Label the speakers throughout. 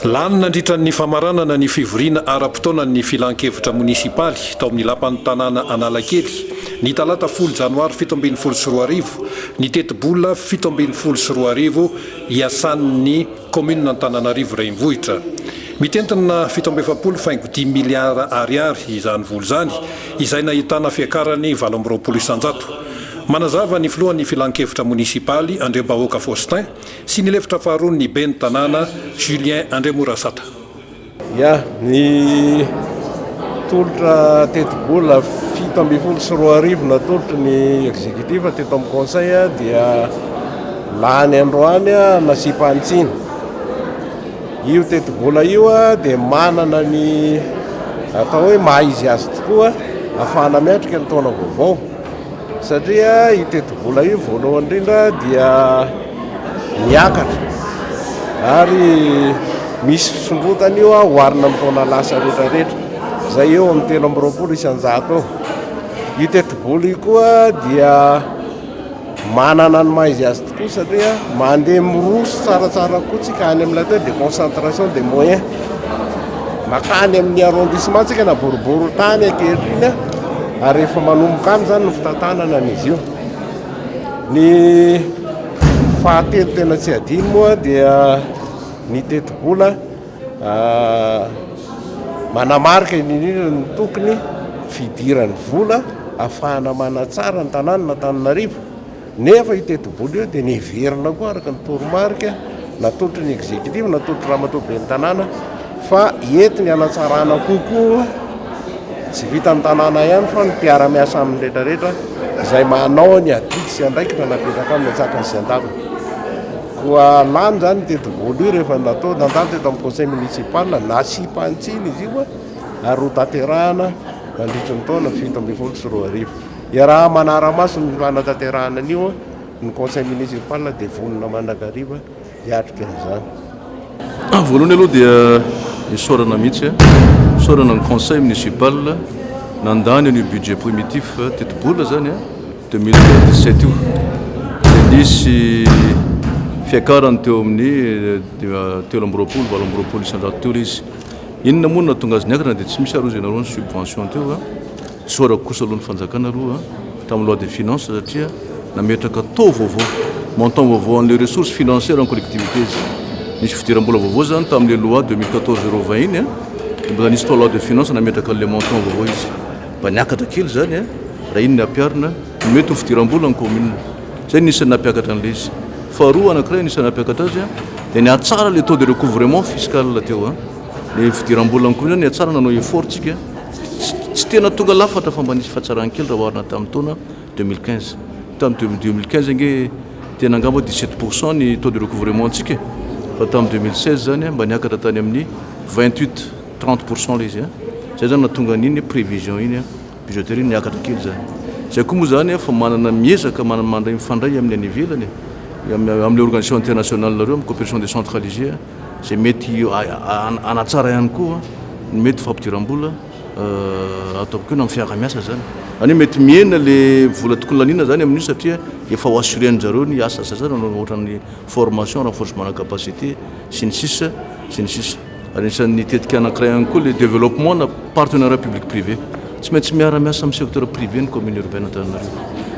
Speaker 1: Lany nandritran'ny famaranana ny fivoriana ara-potoana ny filan-kevitra munisipaly tao amin'ny lapan'ny tanàna Analakely ny talata 10 janoary 2024 ny tetibola 2024 iasan'ny commune Antananarivo Renivohitra. Mitentina 770 miliara ariary izany vola zany izay nahitana fiakarany 720 isanjato. Manazava ny filohan'ny filan-kevitra munisipaly Andriambahoaka Faustin sy ny lefitra faharoa ny ben'ny tanàna Julien Andriamorasata.
Speaker 2: Ny tolotra tetibola 720 natolotra ny exécutif teto amin'ny conseil dia lany androany nasipantsiny. Io tetibola io dia manana ny atao hoe maizy azy tokoa afahana miatrika ny taona vaovao. Satria io tetibola io voalohany indrindra dia miakatra ary misy fisondrotana io hoarina amin'ny taona lasa rehetrarehetra zay eo amin'ny 320 isanjato eo. Io tetibola io koa dia manana ny maizy azy tokoa satria mandeha miroso tsaratsara kotsika any amin'ny lateur de concentration des moyens makany amin'ny arrondissement tsika na boribory tany ankehitriny ary efa manomboka any zany no fitantanana an'izy io. Ny fahatelo tena tsy adino moa dia ny tetibola manamarika indrindra ny tokony fidiran'ny vola ahafahana manatsara ny tanàna na Antananarivo. Nefa io tetibola io dia niverina koa araka ny toromarika natolotra ny exécutif natolotra ramatoa ben'ny tanàna fa entiny hanatsarana kokoa tsy vita ny tanàna ihany fa ny mpiara-miasa amin'ny rehetrarehetra izay manao ny adidy sy andraikitra napetraka amin'ny atsakany sy andavina. Koa lany zany tetibola io rehefa natao nandalo teto amin'ny conseil municipal nasipantsiny izy io ary ho tanterahana mandritry ny taona 720. Raha manara-maso ny fanatanterahana an'io ny conseil municipal dia vonona mandrakariva hiatrika an'izany.
Speaker 3: Voalohany aloha dia isaorana mihitsy isaorana ny conseil municipal nandany ny budget primitif tetibola zany 2017 io dia nisy fiakarany teo amin'ny 320 isanjato teo izy. Inona moa natonga azy niakatra dia tsy misy arozana aloha ny subvention teo isaorako kosa aloha ny fanjakana aloha tamin'ny loi de finance satria nametraka taux vaovao montant vaovao an'le ressources financières en collectivité izy. Nisy fidiram-bola vaovao zany tamin'le loi 2014-020 iny mbola nisy tao loi de finance nametraka an'le montant vaovao izy. Mba niakatra kely zany raha iny nampiarina mety ho fidiram-bola ny commune zay nisy nampiakatra an'le izy. Faharoa anankiray nisy nampiakatra azy dia niatsara le taux de recouvrement fiscal teo le fidiram-bola ny commune niatsara nanao effort tsika tsy tena tonga lafatra fa mba nisy fahatsarany kely raha oharina tamin'ny taona 2015. Tamin'ny 2015 nge tena angamba 17% ny taux de recouvrement antsika fa tamin'ny 2016 zany mba niakatra tany amin'ny 28-30% le izy zay zany natonga an'iny prévision iny budgétaire iny niakatra kely zany. Zay koa moa zany fa manana miezaka mandray mifandray amin'ny any ivelany amin'ny organisation internationale nareo amin'ny coopération décentralisée zay mety anatsara ihany koa mety fampidiram-bola ataoko na amin'ny fiara-miasa zany. Any mety miena le vola tokony lanina zany amin'io satria efa ho assurény zareo ny asa zany ohatran'ny formation renforcement de capacité sy ny sisa sy ny sisa. Ary isan'ny tetika anankiray ihany koa le développement na partenariat public privé tsy maintsy miara-miasa amin'ny secteur privé ny commune urbaine Antananarivo.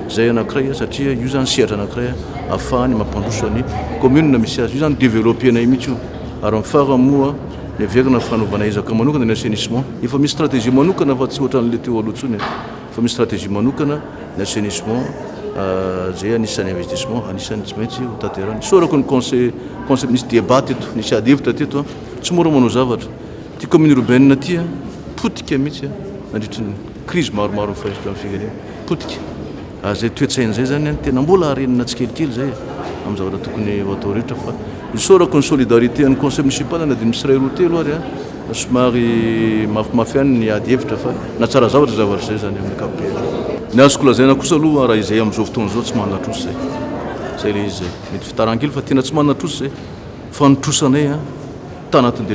Speaker 3: Zay anankiray satria io zany sehatra anankiray ahafahany mampandroso ny commune misy azy io zany développena mihitsy io. Ary mifara moa ny verina fanaovana ezaka manokana ny assainissement efa misy stratégie manokana fa tsy ohatran'le teo aloha tsony fa misy stratégie manokana ny assainissement zay anisan'ny investissement anisan'ny tsy maintsy ho tanterahany. Isaorako ny conseil misy débat teto nisy ady hevitra teto tsy mora manao zavatra ty commune urbaine ty potika mihitsy nandritry ny crise maromaro mifahisitra amin'ny firenena potika zay toetsain'izay zany tena mbola arenina tsikelikely zay amin'ny zavatra tokony atao rehetra fa isaorako ny solidarité ny conseil municipal na dia misy ray roa telo ary somary mafimafiany ny ady hevitra fa na tsara zavatra zay zany amin'ny ankapobeny. Ny azoko lazaina kosa aloha raha izay amin'izao fotoana zao tsy manana troso zay le izy zay mety fitarankely fa tena tsy manana troso zay fa nitrosanay tanatin'ny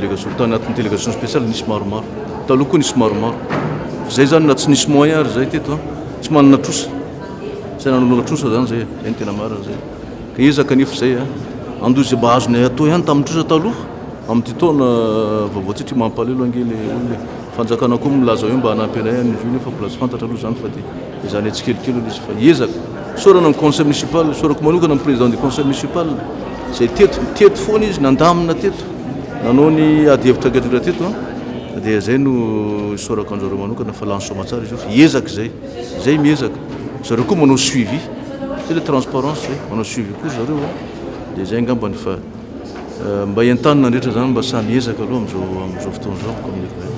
Speaker 3: délégation spéciale nisy maromaro taloha koa nisy maromaro zay zany na tsy nisy moyen ary zay teto tsy manana trosa zay nanolona trosa zany zay ny tena marina zay ka ezaka nefa zay andozy mba azonay atao ihany tamin'ny trosa taloha amin'ity taona vaovatsitry mampalelo angely olole fanjakana koa milaza hoe mba hanampinay any izy io nefa mbola tsy fantatra aloha zany fa dia izany atsikelikely aloha izy fa ezaka sorana ny conseil municipal sorako manokana ny président du conseil municipal zay teto foana izy nandamina teto nanao ny ady hevitra angadrindra teto dia zay no sorako anjareo manokana fa lany somatsara izy io fa ezaka zay miezaka zareo koa manao suivi c'est le transparence zay manao suivi koa zareo dia zay angambany fa mba entanina andrehetra zany mba samy ezaka aloha am'izao fotoana zao communique.